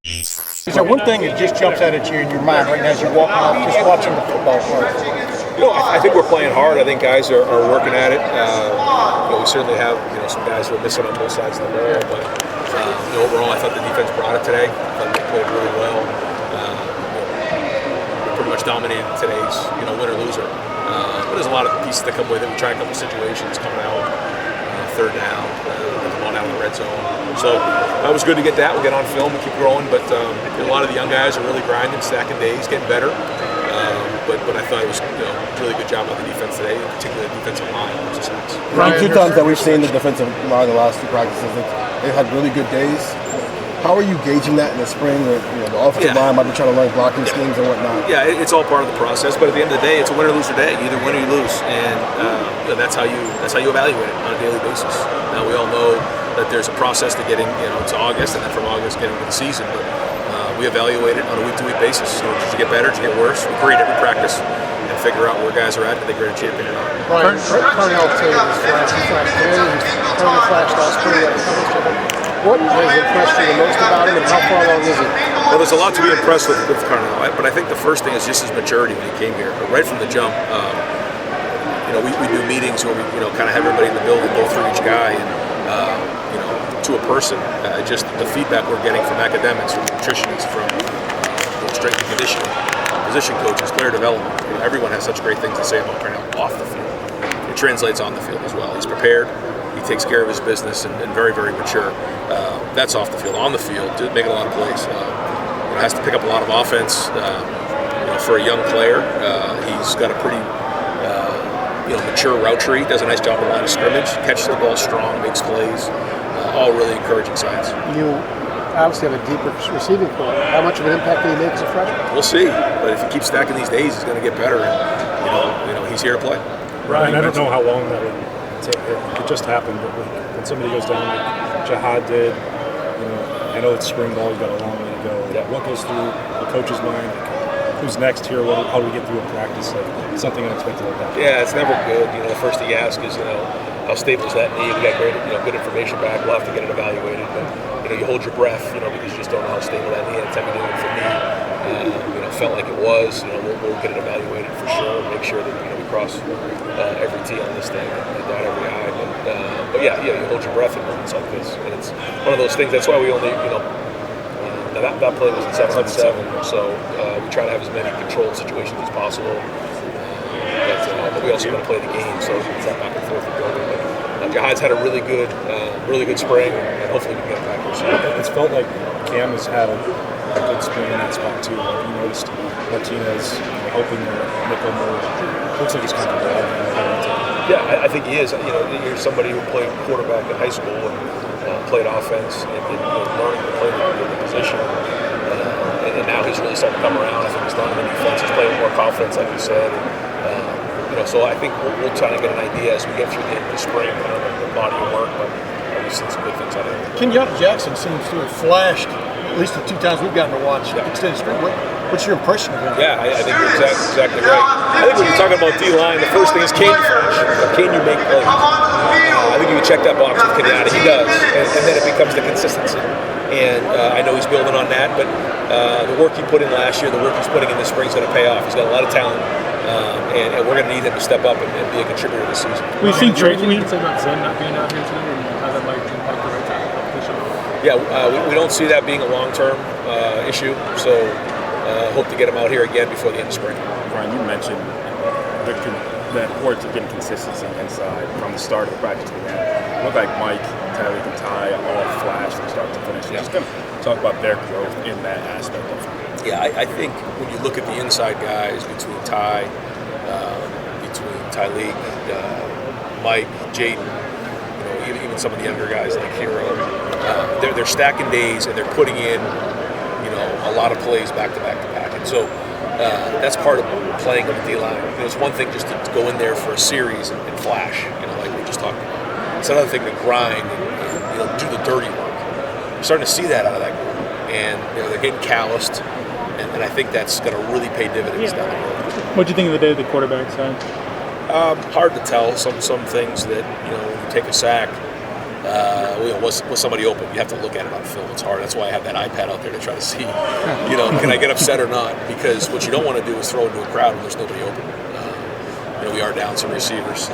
Is there one thing that just jumps out at you in your mind right now as you're walking off, just watching the football part? I think we're playing hard. I think guys are working at it. We certainly have some guys who are missing on both sides of the ball, but overall, I thought the defense brought it today. I thought they played really well. We pretty much dominated today's win or loser. But there's a lot of pieces that come with it. We tried a couple situations coming out, third down, the ball down in the red zone. So it was good to get that. We'll get on film and keep growing. But a lot of the young guys are really grinding, stacking days, getting better. But I thought it was a really good job on the defense today, particularly the defensive line, which is nice. Right, 2 times that we've seen the defensive line the last 2 practices, they've had really good days. How are you gauging that in the spring? Where the offensive line might be trying to learn blocking schemes and whatnot. Yeah, it's all part of the process. But at the end of the day, it's a win or lose day. You either win or you lose, and that's how you evaluate it on a daily basis. Now we all know that there's a process to getting to August, and then from August getting to the season. But we evaluate it on a week-to-week basis. Did you get better? Did you get worse? We grade every practice and figure out where guys are at. Did they grade a champion or not? Brian, Carnell today was flashed. He flashed today. He's totally flashed last spring. What has impressed you the most about him, and how far along is he? Well, there's a lot to be impressed with Carnell, but I think the first thing is just his maturity when he came here. But right from the jump, we do meetings where we kind of have everybody in the building go through each guy and to a person. Just the feedback we're getting from academics, from nutritionists, from strength and conditioning, position coaches, player development. Everyone has such great things to say about Carnell off the field. It translates on the field as well. He's prepared. He takes care of his business and very, very mature. That's off the field. On the field, making a lot of plays. Has to pick up a lot of offense. For a young player, he's got a pretty mature route tree. Does a nice job on the line of scrimmage. Catches the ball strong, makes plays. All really encouraging signs. You obviously have a deep receiving core. How much of an impact can he make as a freshman? We'll see. But if he keeps stacking these days, he's going to get better. And he's here to play. Ryan, I don't know how long that would take. It just happened, but when somebody goes down like Jihad did, I know it's spring ball. He's got a long way to go. Yeah. What goes through the coach's mind? Who's next here? How do we get through a practice? Something unexpected like that. Yeah, it's never good. The first thing you ask is, how stable is that knee? We got great, good information back. We'll have to get it evaluated. But you hold your breath, because you just don't know how stable that knee is. Every time you do it for me, felt like it was. We'll get it evaluated for sure. Make sure that we cross every T on this thing and dot every I. But yeah, you hold your breath in moments like this, and it's one of those things. That's why we only, that play was in 7-on-7, so we try to have as many controlled situations as possible. But we also want to play the game, so it's that back and forth building. But Jihad's had a really good spring, and hopefully we can get it back this year. It's felt like Cam has had a good spring in that spot too. Like you noticed Martinez helping the nickel more. Looks like he's comfortable. Yeah, I think he is. You're somebody who played quarterback in high school and played offense and learning to play the position. And now he's really starting to come around. I think he's learning the defense. He's playing with more confidence, like you said. So I think we'll try to get an idea as we get through the end of the spring, kind of the body of work. But we've seen some good things out of it. Kenyatta Jackson seems to have flashed, at least the 2 times we've gotten to watch extended spring. What's your impression of him? Yeah, I think you're exactly right. I think when you're talking about D-line, the first thing is can you flash? Can you make plays? I think you can check that box with Kenyatta. He does. And then it becomes the consistency. And I know he's building on that, but the work he put in last year, the work he's putting in this spring is going to pay off. He's got a lot of talent. And we're going to need him to step up and be a contributor this season. We've seen trade. We say about Zen not being out here today, and how that might impact the right tackle competition. Yeah, we don't see that being a long-term issue. So hope to get him out here again before the end of spring. Brian, you mentioned the importance of getting consistency inside from the start of the practice to the end. It looked like Mike, Tyler, and Ty all flashed from start to finish. Yeah. Just going to talk about their growth in that aspect of it. Yeah, I think when you look at the inside guys between Ty, between Tyleek, Mike, Jaden, even some of the younger guys like Hero, they're stacking days and they're putting in, a lot of plays back to back to back. And so that's part of playing on the D-line. It's one thing just to go in there for a series and flash, like we just talked about. It's another thing to grind and do the dirty work. You're starting to see that out of that group. And they're getting calloused. And I think that's going to really pay dividends down the road. What do you think of the day the quarterback side? Hard to tell. Some things that when you take a sack, Was somebody open? You have to look at it on film. It's hard. That's why I have that iPad out there to try to see, can I get upset or not? Because what you don't want to do is throw into a crowd when there's nobody open. We are down some receivers,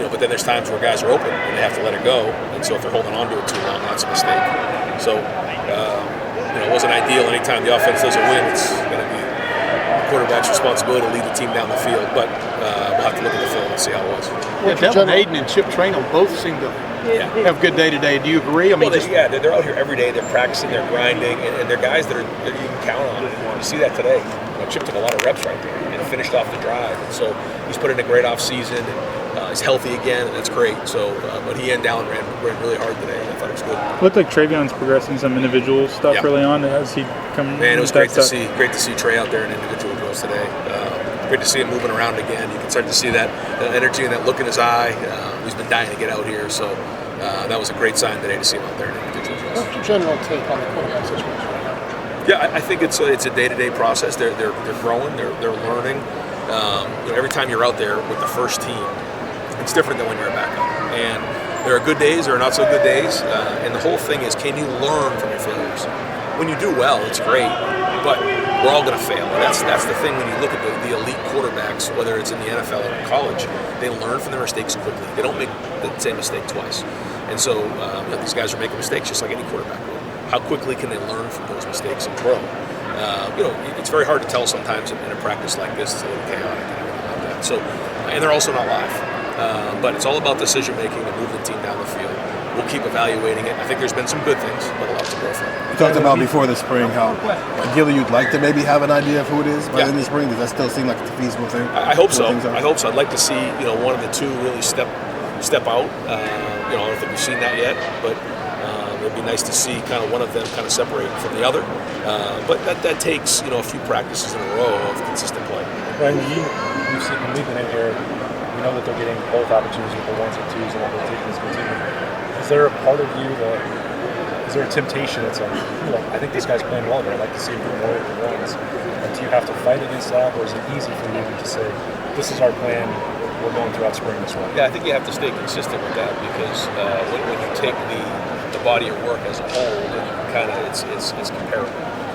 but then there's times where guys are open and they have to let it go, and so if they're holding on to it too long, that's a mistake. So, it wasn't ideal. Anytime the offense doesn't win, it's going to be the quarterback's responsibility to lead the team down the field, but we'll have to look at the film and see how it was. Devin Hayden and Chip Traynor both seem to have good day-to-day. Do you agree? They're out here every day. They're practicing, they're grinding, and they're guys that you can count on. You see that today. Chip took a lot of reps right there and finished off the drive. And so he's put in a great off-season. He's healthy again, and that's great. So, but he and Dallin ran really hard today. I thought it was good. It looked like Trayvion's progressing some individual stuff early on. As he come, man, it was great to see. Great to see Trey out there in individual drills today. Great to see him moving around again. You can start to see that energy and that look in his eye. He's been dying to get out here, so that was a great sign today to see him out there in individual drills. What's your general take on the quarterback situation right now? Yeah, I think it's a day-to-day process. They're growing. They're learning. Every time you're out there with the first team, it's different than when you're a backup. And there are good days, there are not so good days. And the whole thing is, can you learn from your failures? When you do well, it's great, but we're all going to fail. And that's the thing when you look at the elite quarterbacks, whether it's in the NFL or in college, they learn from their mistakes quickly. They don't make the same mistake twice. And so these guys are making mistakes just like any quarterback would. How quickly can they learn from those mistakes and grow? It's very hard to tell sometimes in a practice like this. It's a little chaotic and everything like that. So, and they're also not live. But it's all about decision making to move the team down the field. We'll keep evaluating it. I think there's been some good things, but a lot to grow from. You talked about before the spring how ideally you'd like to maybe have an idea of who it is by the end of the spring. Does that still seem like it's a feasible thing? I hope so. I hope so. I'd like to see one of the two really step out. I don't think we've seen that yet, but it'd be nice to see kind of one of them kind of separate from the other. But that takes a few practices in a row of consistent play. Ryan, you've seen when we've been in here. We know that they're getting both opportunities with the ones and twos, and they're taking this continuum. Is there a part of you is there a temptation that's like, I think these guys are playing well, but I'd like to see them do more with the ones? And do you have to fight against that, or is it easy for you to say, this is our plan, we're going throughout spring this way? Yeah, I think you have to stay consistent with that because when you take the body of work as a whole, then you kind of it's comparable.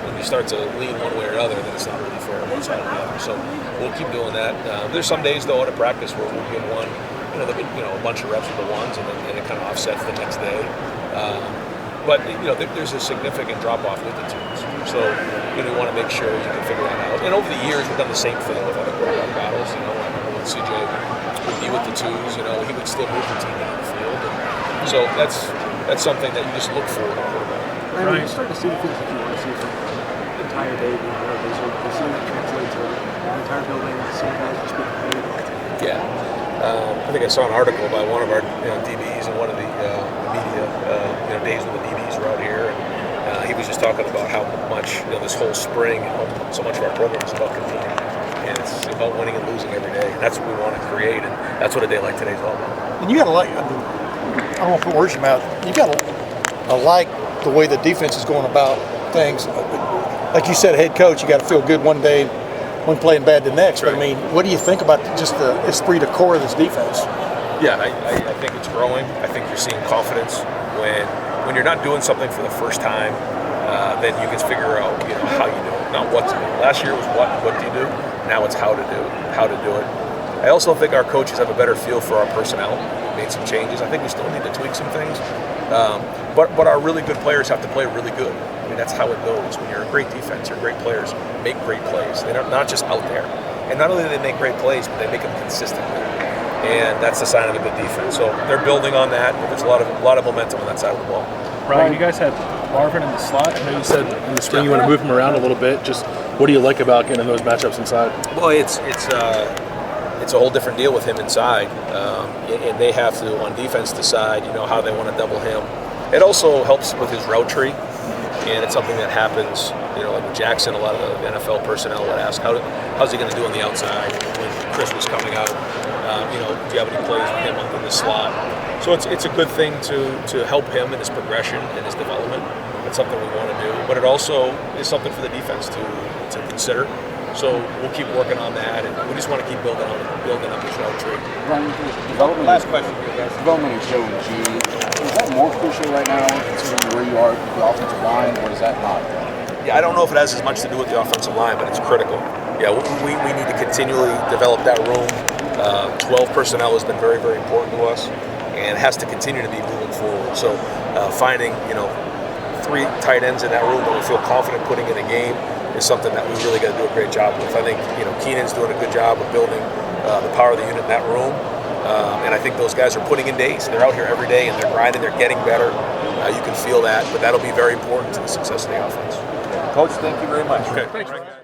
When you start to lean one way or another, then it's not really fair on one side or the other. So we'll keep doing that. There's some days though at a practice where we'll give one, there'll be a bunch of reps with the ones, and then it kind of offsets the next day. But there's a significant drop off with the twos. So you want to make sure you can figure that out. And over the years, we've done the same thing with other quarterback battles. I remember when CJ would be with the twos, he would still move the team down the field. And so that's something that you just look for in a quarterback. Ryan, you start to see the things that you want to see from the entire day being there. We're seeing that translate to the entire building, seeing guys just be competitive. Yeah. I think I saw an article by one of our DBs and one of the media days when the DBs were out here, and he was just talking about how much this whole spring, so much of our program is about competing, and it's about winning and losing every day. And that's what we want to create, and that's what a day like today is all about. And you got to I don't want to put words in your mouth. You got to like the way the defense is going about things. Like you said, head coach, you got to feel good one day, one playing bad the next. Right. But I mean, what do you think about just the esprit de corps of this defense? Yeah, I think it's growing. I think you're seeing confidence when you're not doing something for the first time. Then you can figure out how you do it, not what to do. Last year was what do you do? Now it's how to do it. I also think our coaches have a better feel for our personnel. Made some changes. I think we still need to tweak some things. But our really good players have to play really good. I mean, that's how it goes. When you're a great defense, your great players make great plays. They're not just out there. And not only do they make great plays, but they make them consistently. And that's the sign of a good defense. So they're building on that. But there's a lot of momentum on that side of the ball. Ryan, you guys had Marvin in the slot. I know you said in the spring you want to move him around a little bit. Just what do you like about getting those matchups inside? Well, it's a whole different deal with him inside, and they have to on defense decide how they want to double him. It also helps with his route tree, and it's something that happens. Like with Jackson, a lot of the NFL personnel would ask, how's he going to do on the outside when Chris was coming out? Do you have any plays with him up in the slot? So it's a good thing to help him in his progression and his development. It's something we want to do, but it also is something for the defense to consider. So we'll keep working on that, and we just want to keep building up the show tree. Ryan, development. Last question here, guys. Development of Joe and G. Is that more crucial right now, considering where you are with the offensive line, or is that not? Yeah, I don't know if it has as much to do with the offensive line, but it's critical. Yeah, we need to continually develop that room. 12 personnel has been very, very important to us, and has to continue to be moving forward. So finding 3 tight ends in that room that we feel confident putting in a game is something that we really got to do a great job with. I think Keenan's doing a good job of building the power of the unit in that room, and I think those guys are putting in days. They're out here every day and they're grinding. They're getting better. You can feel that, but that'll be very important to the success of the offense. Coach, thank you very much. Okay, thanks.